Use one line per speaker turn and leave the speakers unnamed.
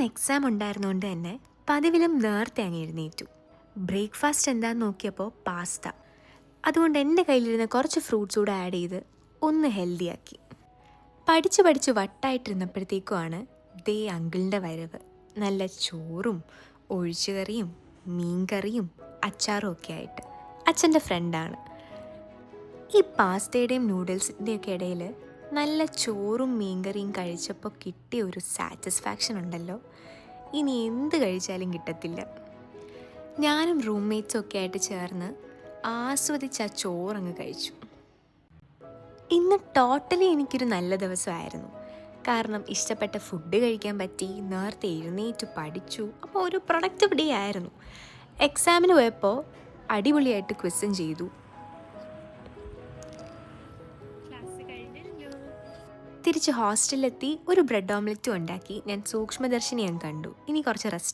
Exam ഉണ്ടായിരുന്നുകൊണ്ട് തന്നെ പതിവിലും നേരത്തെ അങ്ങ് എഴുന്നേറ്റു. ബ്രേക്ക്ഫാസ്റ്റ് എന്താന്ന് നോക്കിയപ്പോൾ പാസ്ത. അതുകൊണ്ട് എൻ്റെ കയ്യിലിരുന്ന കുറച്ച് ഫ്രൂട്ട്സ് കൂടെ ആഡ് ചെയ്ത് ഒന്ന് ഹെൽത്തിയാക്കി. പഠിച്ച് പഠിച്ച് വട്ടായിട്ടിരുന്നപ്പോഴത്തേക്കുമാണ് ദേ അങ്കിളിൻ്റെ വരവ്. നല്ല ചോറും ഒഴിച്ചുകറിയും മീൻകറിയും അച്ചാറും ഒക്കെ ആയിട്ട്. അച്ഛൻ്റെ ഫ്രണ്ടാണ്. ഈ പാസ്തയുടെയും നൂഡിൽസിൻ്റെയൊക്കെ ഇടയിൽ നല്ല ചോറും മീൻകറിയും കഴിച്ചപ്പോൾ കിട്ടിയ ഒരു സാറ്റിസ്ഫാക്ഷൻ ഉണ്ടല്ലോ, ഇനി എന്ത് കഴിച്ചാലും കിട്ടത്തില്ല. ഞാനും റൂംമേറ്റ്സും ഒക്കെ ആയിട്ട് ചേർന്ന് ആസ്വദിച്ച് ആ ചോറങ്ങ് കഴിച്ചു. ഇന്ന് ടോട്ടലി എനിക്കൊരു നല്ല ദിവസമായിരുന്നു. കാരണം ഇഷ്ടപ്പെട്ട ഫുഡ് കഴിക്കാൻ പറ്റി, നേരത്തെ എഴുന്നേറ്റ് പഠിച്ചു. അപ്പോൾ ഒരു പ്രൊഡക്റ്റീവ് ഡേ ആയിരുന്നു. എക്സാമിന് പോയപ്പോൾ അടിപൊളിയായിട്ട് ക്വിസും ചെയ്തു. തിരിച്ച് ഹോസ്റ്റലിലെത്തി ഒരു ബ്രെഡ് ഓംലെറ്റും ഉണ്ടാക്കി ഞാൻ സൂക്ഷ്മദർശിനി ഞാൻ കണ്ടു. ഇനി കുറച്ച് റെസ്റ്റ്